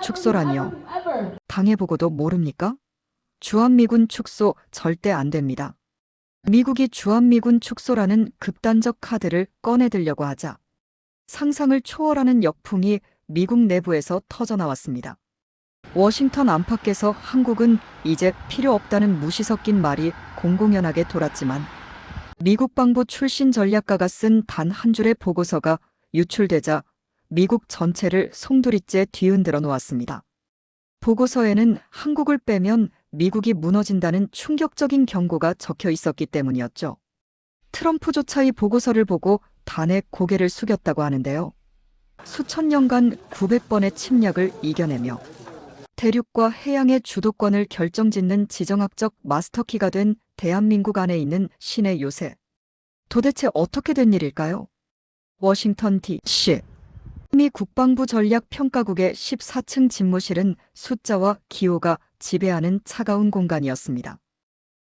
축소라니요. 당해보고도 모릅니까? 주한미군 축소 절대 안 됩니다. 미국이 주한미군 축소라는 극단적 카드를 꺼내들려고 하자 상상을 초월하는 역풍이 미국 내부에서 터져나왔습니다. 워싱턴 안팎에서 한국은 이제 필요 없다는 무시 섞인 말이 공공연하게 돌았지만 미국 방부 출신 전략가가 쓴 단 한 줄의 보고서가 유출되자 미국 전체를 송두리째 뒤흔들어 놓았습니다. 보고서에는 한국을 빼면 미국이 무너진다는 충격적인 경고가 적혀 있었기 때문이었죠. 트럼프조차 이 보고서를 보고 단에 고개를 숙였다고 하는데요. 수천 년간 900번의 침략을 이겨내며 대륙과 해양의 주도권을 결정짓는 지정학적 마스터키가 된 대한민국 안에 있는 신의 요새. 도대체 어떻게 된 일일까요? 워싱턴 D.C. 미 국방부 전략평가국의 14층 집무실은 숫자와 기호가 지배하는 차가운 공간이었습니다.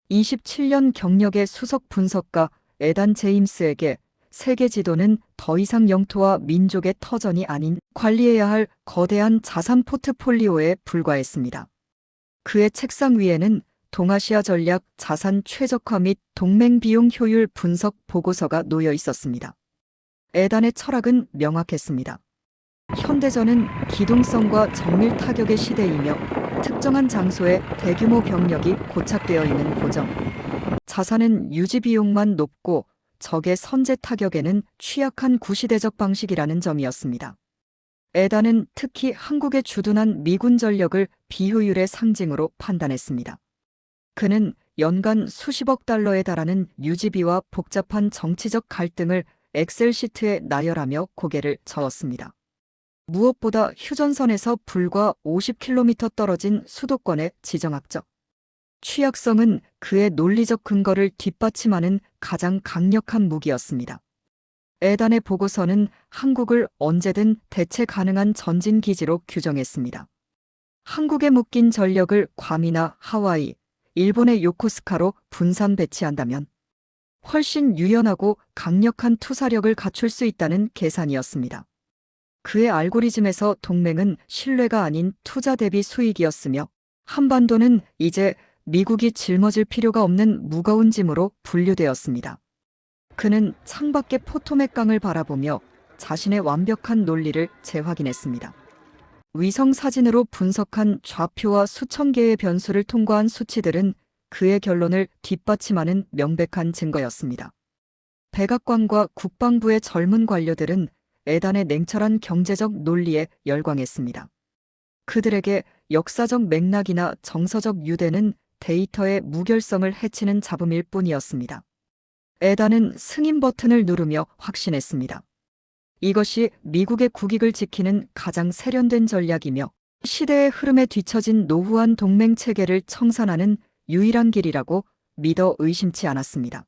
27년 경력의 수석 분석가 에단 제임스에게 세계 지도는 더 이상 영토와 민족의 터전이 아닌 관리해야 할 거대한 자산 포트폴리오에 불과했습니다. 그의 책상 위에는 동아시아 전략 자산 최적화 및 동맹 비용 효율 분석 보고서가 놓여 있었습니다. 에단의 철학은 명확했습니다. 현대전은 기동성과 정밀 타격의 시대이며 특정한 장소에 대규모 병력이 고착되어 있는 고정. 자산은 유지 비용만 높고 적의 선제 타격에는 취약한 구시대적 방식이라는 점이었습니다. 에단은 특히 한국의 주둔한 미군 전력을 비효율의 상징으로 판단했습니다. 그는 연간 수십억 달러에 달하는 유지비와 복잡한 정치적 갈등을 엑셀 시트에 나열하며 고개를 저었습니다. 무엇보다 휴전선에서 불과 50km 떨어진 수도권의 지정학적 취약성은 그의 논리적 근거를 뒷받침하는 가장 강력한 무기였습니다. 에단의 보고서는 한국을 언제든 대체 가능한 전진기지로 규정했습니다. 한국에 묶인 전력을 괌이나 하와이, 일본의 요코스카로 분산 배치한다면 훨씬 유연하고 강력한 투사력을 갖출 수 있다는 계산이었습니다. 그의 알고리즘에서 동맹은 신뢰가 아닌 투자 대비 수익이었으며 한반도는 이제 미국이 짊어질 필요가 없는 무거운 짐으로 분류되었습니다. 그는 창밖의 포토맥강을 바라보며 자신의 완벽한 논리를 재확인했습니다. 위성 사진으로 분석한 좌표와 수천 개의 변수를 통과한 수치들은 그의 결론을 뒷받침하는 명백한 증거였습니다. 백악관과 국방부의 젊은 관료들은 에단의 냉철한 경제적 논리에 열광했습니다. 그들에게 역사적 맥락이나 정서적 유대는 데이터의 무결성을 해치는 잡음일 뿐이었습니다. 에단은 승인 버튼을 누르며 확신했습니다. 이것이 미국의 국익을 지키는 가장 세련된 전략이며 시대의 흐름에 뒤처진 노후한 동맹 체계를 청산하는 유일한 길이라고 믿어 의심치 않았습니다.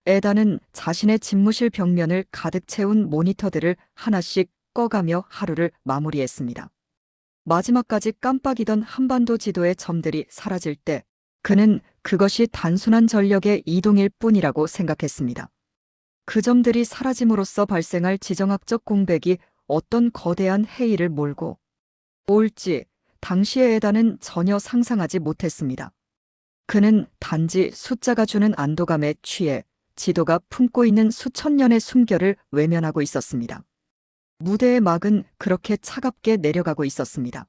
에단은 자신의 집무실 벽면을 가득 채운 모니터들을 하나씩 꺼가며 하루를 마무리했습니다. 마지막까지 깜빡이던 한반도 지도의 점들이 사라질 때 그는 그것이 단순한 전력의 이동일 뿐이라고 생각했습니다. 그 점들이 사라짐으로써 발생할 지정학적 공백이 어떤 거대한 해일을 몰고 올지 당시의 에단은 전혀 상상하지 못했습니다. 그는 단지 숫자가 주는 안도감에 취해 지도가 품고 있는 수천 년의 숨결을 외면하고 있었습니다. 무대의 막은 그렇게 차갑게 내려가고 있었습니다.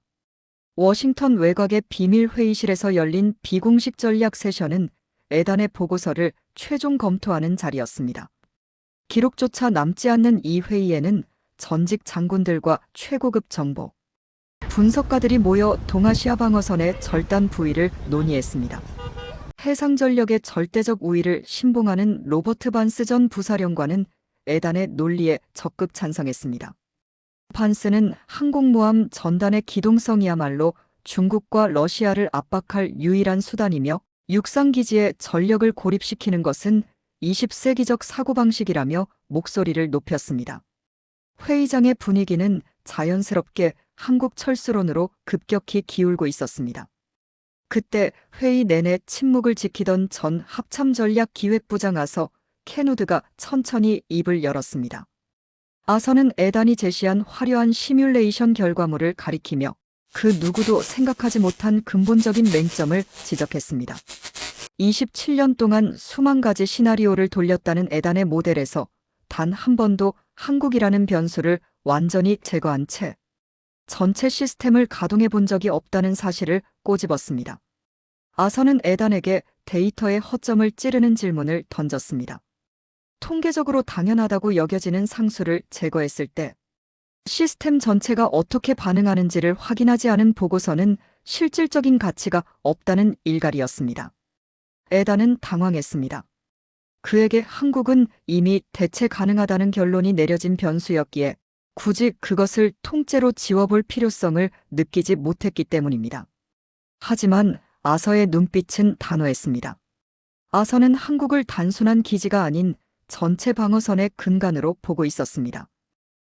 워싱턴 외곽의 비밀 회의실에서 열린 비공식 전략 세션은 에단의 보고서를 최종 검토하는 자리였습니다. 기록조차 남지 않는 이 회의에는 전직 장군들과 최고급 정보 분석가들이 모여 동아시아 방어선의 절단 부위를 논의했습니다. 해상 전력의 절대적 우위를 신봉하는 로버트 반스 전 부사령관은 에단의 논리에 적극 찬성했습니다. 반스는 항공모함 전단의 기동성이야말로 중국과 러시아를 압박할 유일한 수단이며 육상기지에 전력을 고립시키는 것은 20세기적 사고방식이라며 목소리를 높였습니다. 회의장의 분위기는 자연스럽게 한국 철수론으로 급격히 기울고 있었습니다. 그때 회의 내내 침묵을 지키던 전 합참전략기획부장 아서 케누드가 천천히 입을 열었습니다. 아서는 에단이 제시한 화려한 시뮬레이션 결과물을 가리키며 그 누구도 생각하지 못한 근본적인 맹점을 지적했습니다. 27년 동안 수만 가지 시나리오를 돌렸다는 에단의 모델에서 단 한 번도 한국이라는 변수를 완전히 제거한 채 전체 시스템을 가동해 본 적이 없다는 사실을 꼬집었습니다. 아서는 에단에게 데이터의 허점을 찌르는 질문을 던졌습니다. 통계적으로 당연하다고 여겨지는 상수를 제거했을 때 시스템 전체가 어떻게 반응하는지를 확인하지 않은 보고서는 실질적인 가치가 없다는 일갈이었습니다. 에단은 당황했습니다. 그에게 한국은 이미 대체 가능하다는 결론이 내려진 변수였기에 굳이 그것을 통째로 지워볼 필요성을 느끼지 못했기 때문입니다. 하지만 아서의 눈빛은 단호했습니다. 아서는 한국을 단순한 기지가 아닌 전체 방어선의 근간으로 보고 있었습니다.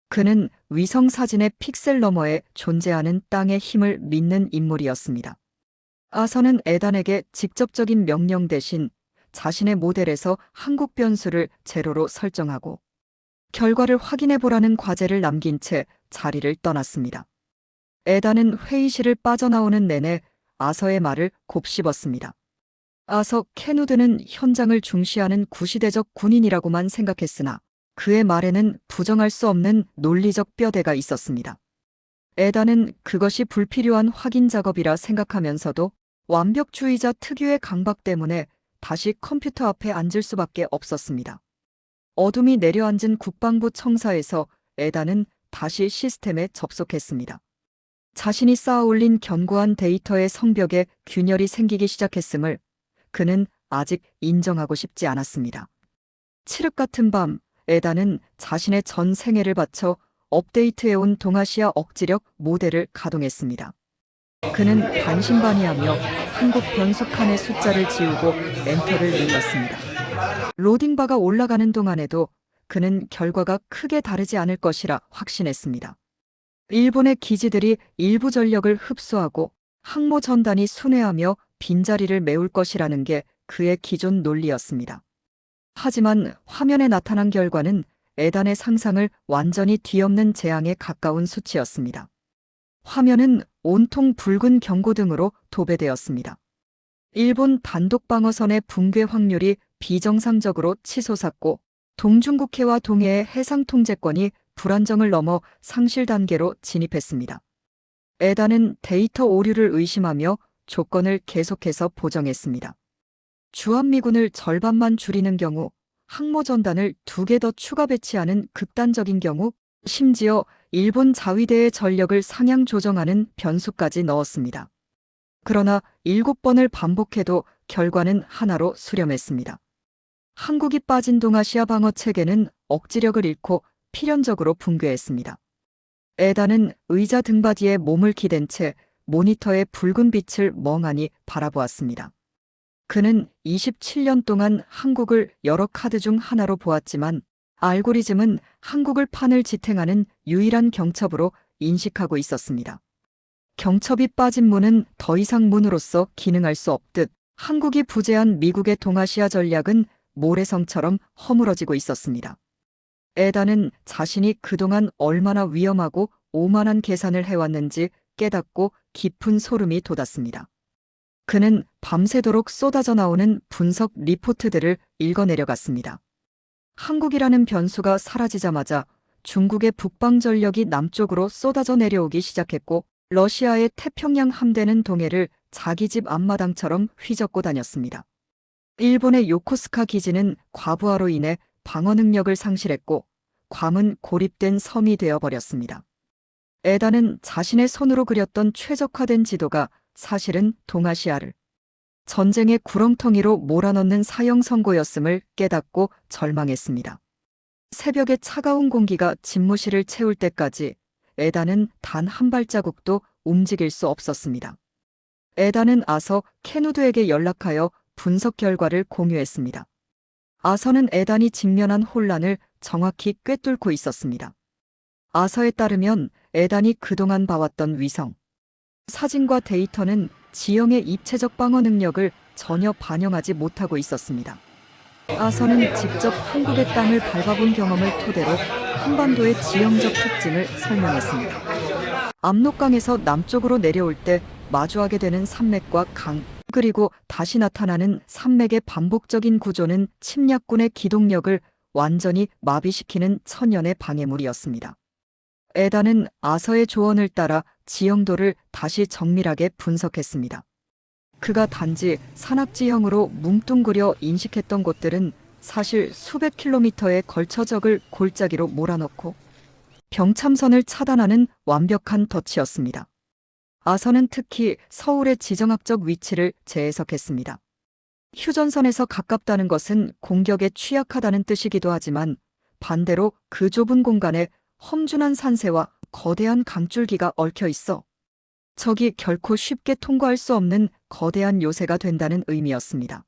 그는 위성 사진의 픽셀 너머에 존재하는 땅의 힘을 믿는 인물이었습니다. 아서는 에단에게 직접적인 명령 대신 자신의 모델에서 한국 변수를 제로로 설정하고 결과를 확인해 보라는 과제를 남긴 채 자리를 떠났습니다. 에단은 회의실을 빠져나오는 내내 아서의 말을 곱씹었습니다. 아서 케누드는 현장을 중시하는 구시대적 군인이라고만 생각했으나 그의 말에는 부정할 수 없는 논리적 뼈대가 있었습니다. 에단은 그것이 불필요한 확인 작업이라 생각하면서도 완벽주의자 특유의 강박 때문에 다시 컴퓨터 앞에 앉을 수밖에 없었습니다. 어둠이 내려앉은 국방부 청사에서 에단은 다시 시스템에 접속했습니다. 자신이 쌓아올린 견고한 데이터의 성벽에 균열이 생기기 시작했음을 그는 아직 인정하고 싶지 않았습니다. 칠흑 같은 밤, 에단은 자신의 전 생애를 바쳐 업데이트해온 동아시아 억지력 모델을 가동했습니다. 그는 반신반의하며 한국 변수 칸의 숫자를 지우고 엔터를 눌렀습니다. 로딩바가 올라가는 동안에도 그는 결과가 크게 다르지 않을 것이라 확신했습니다. 일본의 기지들이 일부 전력을 흡수하고 항모 전단이 순회하며 빈자리를 메울 것이라는 게 그의 기존 논리였습니다. 하지만 화면에 나타난 결과는 에단의 상상을 완전히 뒤엎는 재앙에 가까운 수치였습니다. 화면은 온통 붉은 경고등으로 도배되었습니다. 일본 단독방어선의 붕괴 확률이 비정상적으로 치솟았고 동중국해와 동해의 해상 통제권이 불안정을 넘어 상실 단계로 진입했습니다. 에단은 데이터 오류를 의심하며 조건을 계속해서 보정했습니다. 주한미군을 절반만 줄이는 경우, 항모 전단을 2개 더 추가 배치하는 극단적인 경우, 심지어 일본 자위대의 전력을 상향 조정하는 변수까지 넣었습니다. 그러나 7번을 반복해도 결과는 하나로 수렴했습니다. 한국이 빠진 동아시아 방어 체계는 억지력을 잃고 필연적으로 붕괴했습니다. 에단은 의자 등받이에 몸을 기댄 채 모니터의 붉은 빛을 멍하니 바라보았습니다. 그는 27년 동안 한국을 여러 카드 중 하나로 보았지만 알고리즘은 한국을 판을 지탱하는 유일한 경첩으로 인식하고 있었습니다. 경첩이 빠진 문은 더 이상 문으로서 기능할 수 없듯 한국이 부재한 미국의 동아시아 전략은 모래성처럼 허물어지고 있었습니다. 에단은 자신이 그동안 얼마나 위험하고 오만한 계산을 해왔는지 깨닫고 깊은 소름이 돋았습니다. 그는 밤새도록 쏟아져 나오는 분석 리포트들을 읽어내려갔습니다. 한국이라는 변수가 사라지자마자 중국의 북방 전력이 남쪽으로 쏟아져 내려오기 시작했고 러시아의 태평양 함대는 동해를 자기 집 앞마당처럼 휘젓고 다녔습니다. 일본의 요코스카 기지는 과부하로 인해 방어 능력을 상실했고 괌은 고립된 섬이 되어버렸습니다. 에단은 자신의 손으로 그렸던 최적화된 지도가 사실은 동아시아를 전쟁의 구렁텅이로 몰아넣는 사형 선고였음을 깨닫고 절망했습니다. 새벽의 차가운 공기가 집무실을 채울 때까지 에단은 단 한 발자국도 움직일 수 없었습니다. 에단은 아서 케누드에게 연락하여 분석 결과를 공유했습니다. 아서는 에단이 직면한 혼란을 정확히 꿰뚫고 있었습니다. 아서에 따르면 에단이 그동안 봐왔던 위성 사진과 데이터는 지형의 입체적 방어 능력을 전혀 반영하지 못하고 있었습니다. 아서는 직접 한국의 땅을 밟아본 경험을 토대로 한반도의 지형적 특징을 설명했습니다. 압록강에서 남쪽으로 내려올 때 마주하게 되는 산맥과 강, 그리고 다시 나타나는 산맥의 반복적인 구조는 침략군의 기동력을 완전히 마비시키는 천연의 방해물이었습니다. 에단은 아서의 조언을 따라 지형도를 다시 정밀하게 분석했습니다. 그가 단지 산악지형으로 뭉뚱그려 인식했던 곳들은 사실 수백 킬로미터에 걸쳐 적을 골짜기로 몰아넣고 병참선을 차단하는 완벽한 덫이었습니다. 아서는 특히 서울의 지정학적 위치를 재해석했습니다. 휴전선에서 가깝다는 것은 공격에 취약하다는 뜻이기도 하지만 반대로 그 좁은 공간에 험준한 산세와 거대한 강줄기가 얽혀 있어 적이 결코 쉽게 통과할 수 없는 거대한 요새가 된다는 의미였습니다.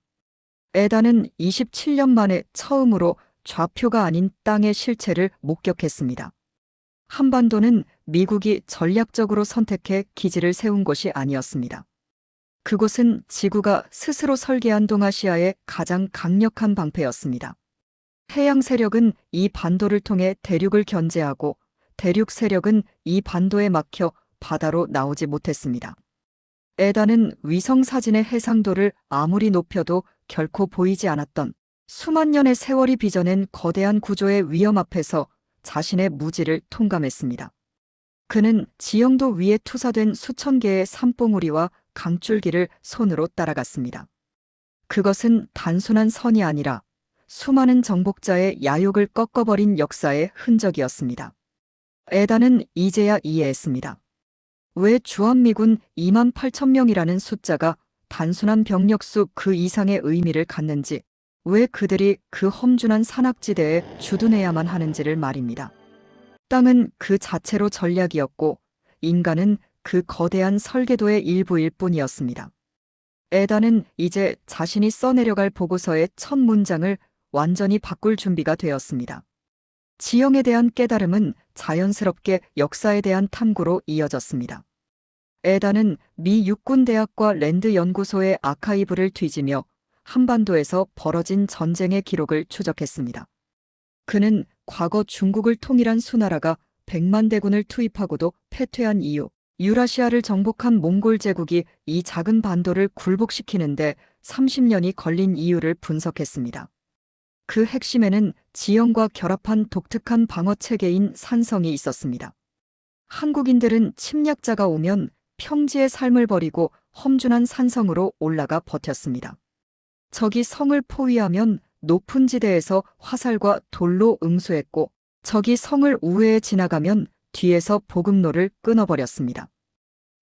에단은 27년 만에 처음으로 좌표가 아닌 땅의 실체를 목격했습니다. 한반도는 미국이 전략적으로 선택해 기지를 세운 곳이 아니었습니다. 그곳은 지구가 스스로 설계한 동아시아의 가장 강력한 방패였습니다. 해양 세력은 이 반도를 통해 대륙을 견제하고 대륙 세력은 이 반도에 막혀 바다로 나오지 못했습니다. 에단은 위성 사진의 해상도를 아무리 높여도 결코 보이지 않았던 수만 년의 세월이 빚어낸 거대한 구조의 위험 앞에서 자신의 무지를 통감했습니다. 그는 지형도 위에 투사된 수천 개의 산봉우리와 강줄기를 손으로 따라갔습니다. 그것은 단순한 선이 아니라 수많은 정복자의 야욕을 꺾어버린 역사의 흔적이었습니다. 에단은 이제야 이해했습니다. 왜 주한미군 2만 8천 명이라는 숫자가 단순한 병력수 그 이상의 의미를 갖는지, 왜 그들이 그 험준한 산악지대에 주둔해야만 하는지를 말입니다. 땅은 그 자체로 전략이었고 인간은 그 거대한 설계도의 일부일 뿐이었습니다. 에단은 이제 자신이 써내려갈 보고서의 첫 문장을 완전히 바꿀 준비가 되었습니다. 지형에 대한 깨달음은 자연스럽게 역사에 대한 탐구로 이어졌습니다. 에단은 미 육군대학과 랜드 연구소의 아카이브를 뒤지며 한반도에서 벌어진 전쟁의 기록을 추적했습니다. 그는 과거 중국을 통일한 수나라가 100만 대군을 투입하고도 패퇴한 이유, 유라시아를 정복한 몽골 제국이 이 작은 반도를 굴복시키는데 30년이 걸린 이유를 분석했습니다. 그 핵심에는 지형과 결합한 독특한 방어 체계인 산성이 있었습니다. 한국인들은 침략자가 오면 평지의 삶을 버리고 험준한 산성으로 올라가 버텼습니다. 적이 성을 포위하면 높은 지대에서 화살과 돌로 응수했고 적이 성을 우회해 지나가면 뒤에서 보급로를 끊어버렸습니다.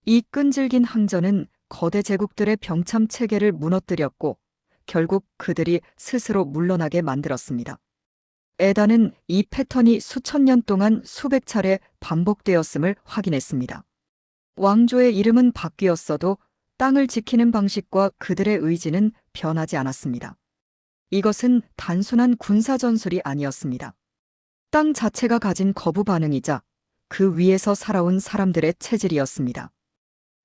이 끈질긴 항전은 거대 제국들의 병참 체계를 무너뜨렸고 결국 그들이 스스로 물러나게 만들었습니다. 에단은 이 패턴이 수천 년 동안 수백 차례 반복되었음을 확인했습니다. 왕조의 이름은 바뀌었어도 땅을 지키는 방식과 그들의 의지는 변하지 않았습니다. 이것은 단순한 군사 전술이 아니었습니다. 땅 자체가 가진 거부 반응이자 그 위에서 살아온 사람들의 체질이었습니다.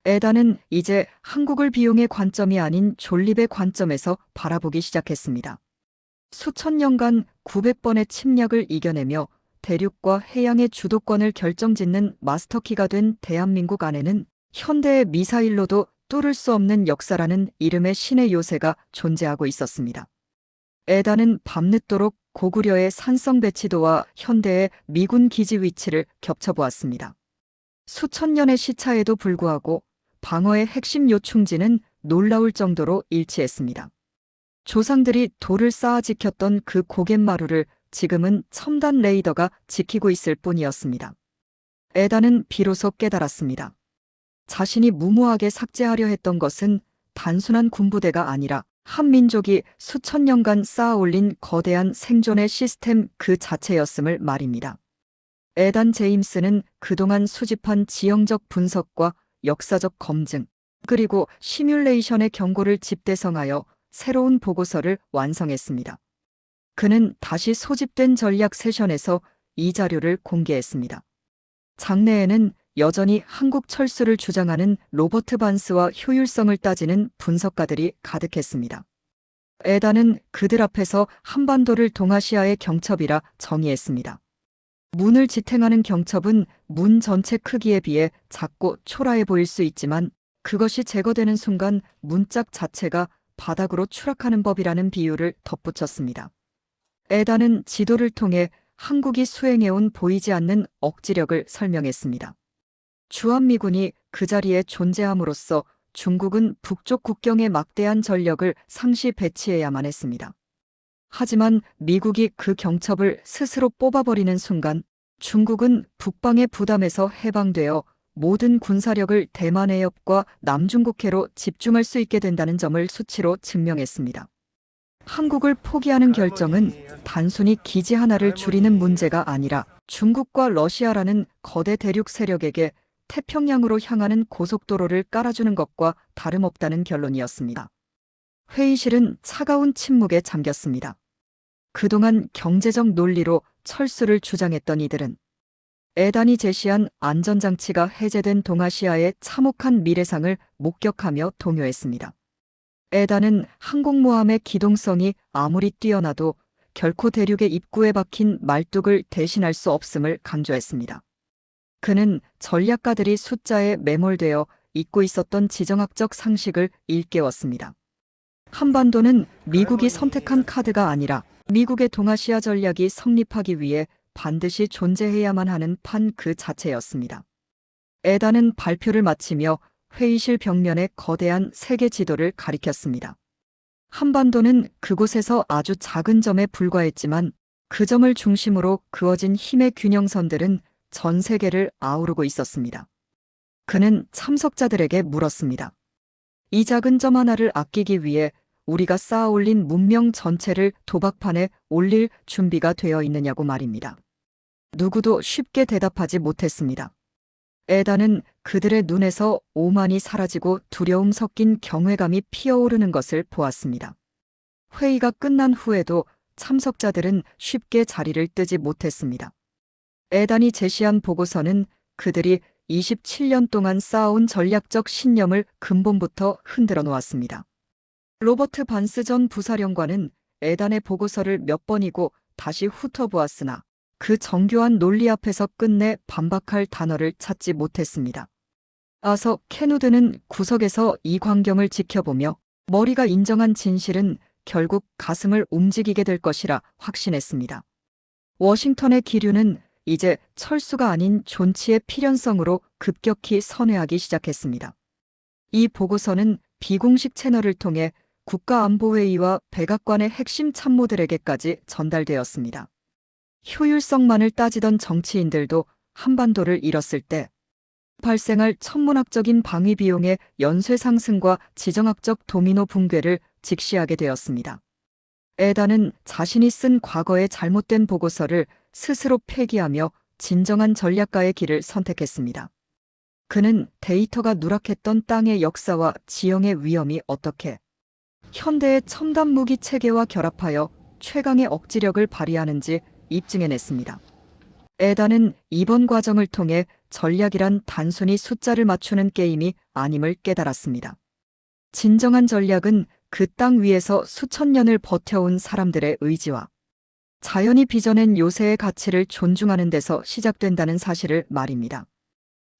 에단은 이제 한국을 비용의 관점이 아닌 존립의 관점에서 바라보기 시작했습니다. 수천 년간 900번의 침략을 이겨내며 대륙과 해양의 주도권을 결정짓는 마스터키가 된 대한민국 안에는 현대의 미사일로도 뚫을 수 없는 역사라는 이름의 신의 요새가 존재하고 있었습니다. 에단은 밤늦도록 고구려의 산성 배치도와 현대의 미군 기지 위치를 겹쳐보았습니다. 수천 년의 시차에도 불구하고 방어의 핵심 요충지는 놀라울 정도로 일치했습니다. 조상들이 돌을 쌓아 지켰던 그 고갯마루를 지금은 첨단 레이더가 지키고 있을 뿐이었습니다. 에단은 비로소 깨달았습니다. 자신이 무모하게 삭제하려 했던 것은 단순한 군부대가 아니라 한 민족이 수천 년간 쌓아 올린 거대한 생존의 시스템 그 자체였음을 말입니다. 에단 제임스는 그동안 수집한 지형적 분석과 역사적 검증, 그리고 시뮬레이션의 경고를 집대성하여 새로운 보고서를 완성했습니다. 그는 다시 소집된 전략 세션에서 이 자료를 공개했습니다. 장내에는 여전히 한국 철수를 주장하는 로버트 반스와 효율성을 따지는 분석가들이 가득했습니다. 에단은 그들 앞에서 한반도를 동아시아의 경첩이라 정의했습니다. 문을 지탱하는 경첩은 문 전체 크기에 비해 작고 초라해 보일 수 있지만 그것이 제거되는 순간 문짝 자체가 바닥으로 추락하는 법이라는 비유를 덧붙였습니다. 에단은 지도를 통해 한국이 수행해온 보이지 않는 억지력을 설명했습니다. 주한미군이 그 자리에 존재함으로써 중국은 북쪽 국경에 막대한 전력을 상시 배치해야만 했습니다. 하지만 미국이 그 경첩을 스스로 뽑아버리는 순간 중국은 북방의 부담에서 해방되어 모든 군사력을 대만 해협과 남중국해로 집중할 수 있게 된다는 점을 수치로 증명했습니다. 한국을 포기하는 결정은 단순히 기지 하나를 줄이는 문제가 아니라 중국과 러시아라는 거대 대륙 세력에게 태평양으로 향하는 고속도로를 깔아주는 것과 다름없다는 결론이었습니다. 회의실은 차가운 침묵에 잠겼습니다. 그동안 경제적 논리로 철수를 주장했던 이들은 에단이 제시한 안전장치가 해제된 동아시아의 참혹한 미래상을 목격하며 동요했습니다. 에단은 항공모함의 기동성이 아무리 뛰어나도 결코 대륙의 입구에 박힌 말뚝을 대신할 수 없음을 강조했습니다. 그는 전략가들이 숫자에 매몰되어 잊고 있었던 지정학적 상식을 일깨웠습니다. 한반도는 미국이 선택한 카드가 아니라 미국의 동아시아 전략이 성립하기 위해 반드시 존재해야만 하는 판 그 자체였습니다. 에단은 발표를 마치며 회의실 벽면에 거대한 세계 지도를 가리켰습니다. 한반도는 그곳에서 아주 작은 점에 불과했지만 그 점을 중심으로 그어진 힘의 균형선들은 전 세계를 아우르고 있었습니다. 그는 참석자들에게 물었습니다. 이 작은 점 하나를 아끼기 위해 우리가 쌓아 올린 문명 전체를 도박판에 올릴 준비가 되어 있느냐고 말입니다. 누구도 쉽게 대답하지 못했습니다. 에단은 그들의 눈에서 오만이 사라지고 두려움 섞인 경외감이 피어오르는 것을 보았습니다. 회의가 끝난 후에도 참석자들은 쉽게 자리를 뜨지 못했습니다. 에단이 제시한 보고서는 그들이 27년 동안 쌓아온 전략적 신념을 근본부터 흔들어 놓았습니다. 로버트 반스 전 부사령관은 에단의 보고서를 몇 번이고 다시 훑어보았으나 그 정교한 논리 앞에서 끝내 반박할 단어를 찾지 못했습니다. 아서 케누드는 구석에서 이 광경을 지켜보며 머리가 인정한 진실은 결국 가슴을 움직이게 될 것이라 확신했습니다. 워싱턴의 기류는 이제 철수가 아닌 존치의 필연성으로 급격히 선회하기 시작했습니다. 이 보고서는 비공식 채널을 통해 국가안보회의와 백악관의 핵심 참모들에게까지 전달되었습니다. 효율성만을 따지던 정치인들도 한반도를 잃었을 때 발생할 천문학적인 방위 비용의 연쇄 상승과 지정학적 도미노 붕괴를 직시하게 되었습니다. 에단은 자신이 쓴 과거의 잘못된 보고서를 스스로 폐기하며 진정한 전략가의 길을 선택했습니다. 그는 데이터가 누락했던 땅의 역사와 지형의 위험이 어떻게 현대의 첨단 무기 체계와 결합하여 최강의 억지력을 발휘하는지 입증해냈습니다. 에단은 이번 과정을 통해 전략이란 단순히 숫자를 맞추는 게임이 아님을 깨달았습니다. 진정한 전략은 그 땅 위에서 수천 년을 버텨온 사람들의 의지와 자연이 빚어낸 요새의 가치를 존중하는 데서 시작된다는 사실을 말입니다.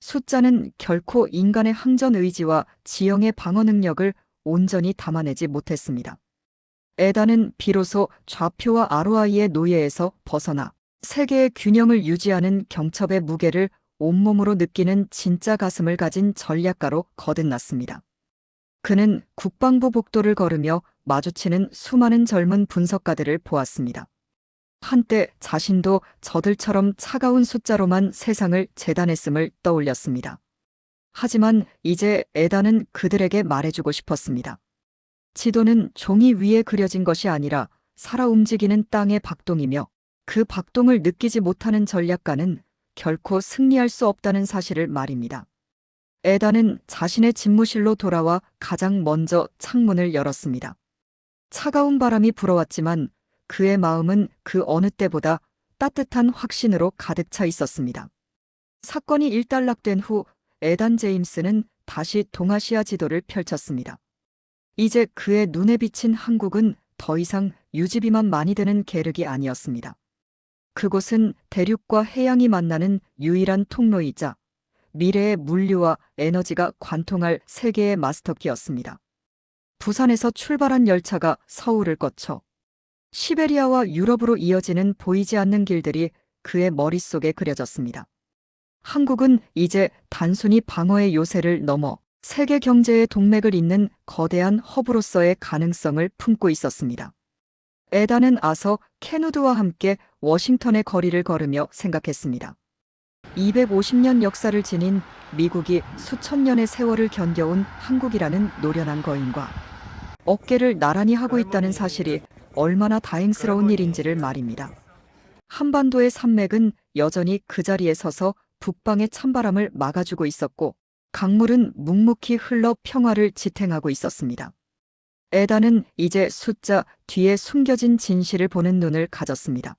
숫자는 결코 인간의 항전 의지와 지형의 방어 능력을 온전히 담아내지 못했습니다. 에단은 비로소 좌표와 ROI의 노예에서 벗어나 세계의 균형을 유지하는 경첩의 무게를 온몸으로 느끼는 진짜 가슴을 가진 전략가로 거듭났습니다. 그는 국방부 복도를 걸으며 마주치는 수많은 젊은 분석가들을 보았습니다. 한때 자신도 저들처럼 차가운 숫자로만 세상을 재단했음을 떠올렸습니다. 하지만 이제 에단은 그들에게 말해주고 싶었습니다. 지도는 종이 위에 그려진 것이 아니라 살아 움직이는 땅의 박동이며 그 박동을 느끼지 못하는 전략가는 결코 승리할 수 없다는 사실을 말입니다. 에단은 자신의 집무실로 돌아와 가장 먼저 창문을 열었습니다. 차가운 바람이 불어왔지만 그의 마음은 그 어느 때보다 따뜻한 확신으로 가득 차 있었습니다. 사건이 일단락된 후 에단 제임스는 다시 동아시아 지도를 펼쳤습니다. 이제 그의 눈에 비친 한국은 더 이상 유지비만 많이 드는 계륵이 아니었습니다. 그곳은 대륙과 해양이 만나는 유일한 통로이자 미래의 물류와 에너지가 관통할 세계의 마스터키였습니다. 부산에서 출발한 열차가 서울을 거쳐 시베리아와 유럽으로 이어지는 보이지 않는 길들이 그의 머릿속에 그려졌습니다. 한국은 이제 단순히 방어의 요새를 넘어 세계 경제의 동맥을 잇는 거대한 허브로서의 가능성을 품고 있었습니다. 에단은 아서 케누드와 함께 워싱턴의 거리를 걸으며 생각했습니다. 250년 역사를 지닌 미국이 수천 년의 세월을 견뎌온 한국이라는 노련한 거인과 어깨를 나란히 하고 있다는 사실이 얼마나 다행스러운 일인지를 말입니다. 한반도의 산맥은 여전히 그 자리에 서서 북방의 찬바람을 막아주고 있었고 강물은 묵묵히 흘러 평화를 지탱하고 있었습니다. 에단은 이제 숫자 뒤에 숨겨진 진실을 보는 눈을 가졌습니다.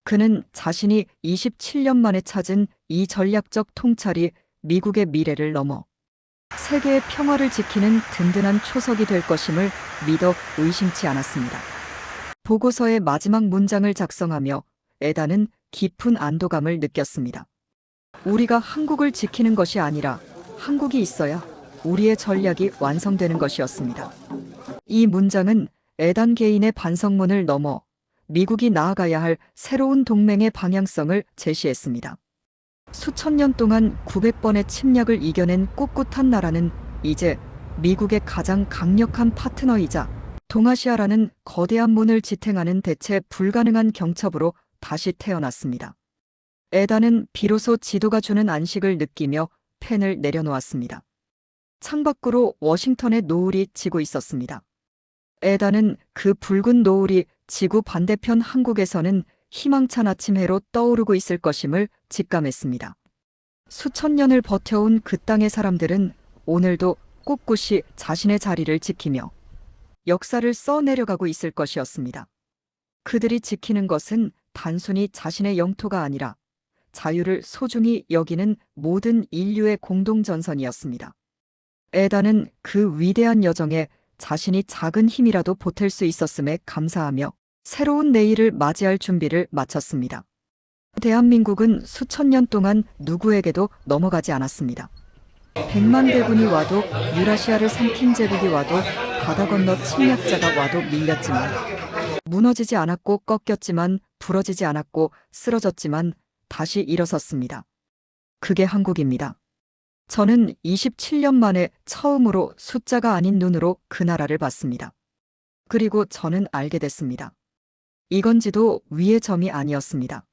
그는 자신이 27년 만에 찾은 이 전략적 통찰이 미국의 미래를 넘어 세계의 평화를 지키는 든든한 초석이 될 것임을 믿어 의심치 않았습니다. 보고서의 마지막 문장을 작성하며 에단은 깊은 안도감을 느꼈습니다. 우리가 한국을 지키는 것이 아니라 한국이 있어야 우리의 전략이 완성되는 것이었습니다. 이 문장은 에단 개인의 반성문을 넘어 미국이 나아가야 할 새로운 동맹의 방향성을 제시했습니다. 수천 년 동안 900번의 침략을 이겨낸 꿋꿋한 나라는 이제 미국의 가장 강력한 파트너이자 동아시아라는 거대한 문을 지탱하는 대체 불가능한 경첩으로 다시 태어났습니다. 에단은 비로소 지도가 주는 안식을 느끼며 펜을 내려놓았습니다. 창밖으로 워싱턴의 노을이 지고 있었습니다. 에단은 그 붉은 노을이 지구 반대편 한국에서는 희망찬 아침 해로 떠오르고 있을 것임을 직감했습니다. 수천 년을 버텨온 그 땅의 사람들은 오늘도 꿋꿋이 자신의 자리를 지키며 역사를 써내려가고 있을 것이었습니다. 그들이 지키는 것은 단순히 자신의 영토가 아니라 자유를 소중히 여기는 모든 인류의 공동전선이었습니다. 에단은 그 위대한 여정에 자신이 작은 힘이라도 보탤 수 있었음에 감사하며 새로운 내일을 맞이할 준비를 마쳤습니다. 대한민국은 수천 년 동안 누구에게도 넘어가지 않았습니다. 100만 대군이 와도 유라시아를 삼킨 제국이 와도 바다 건너 침략자가 와도 밀렸지만 무너지지 않았고 꺾였지만 부러지지 않았고 쓰러졌지만 다시 일어섰습니다. 그게 한국입니다. 저는 27년 만에 처음으로 숫자가 아닌 눈으로 그 나라를 봤습니다. 그리고 저는 알게 됐습니다. 이건지도 위의 점이 아니었습니다.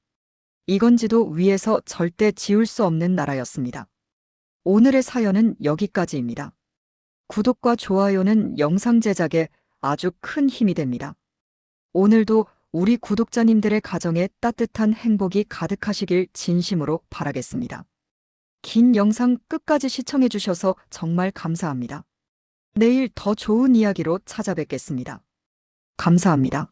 이건지도 위에서 절대 지울 수 없는 나라였습니다. 오늘의 사연은 여기까지입니다. 구독과 좋아요는 영상 제작에 아주 큰 힘이 됩니다. 오늘도 우리 구독자님들의 가정에 따뜻한 행복이 가득하시길 진심으로 바라겠습니다. 긴 영상 끝까지 시청해 주셔서 정말 감사합니다. 내일 더 좋은 이야기로 찾아뵙겠습니다. 감사합니다.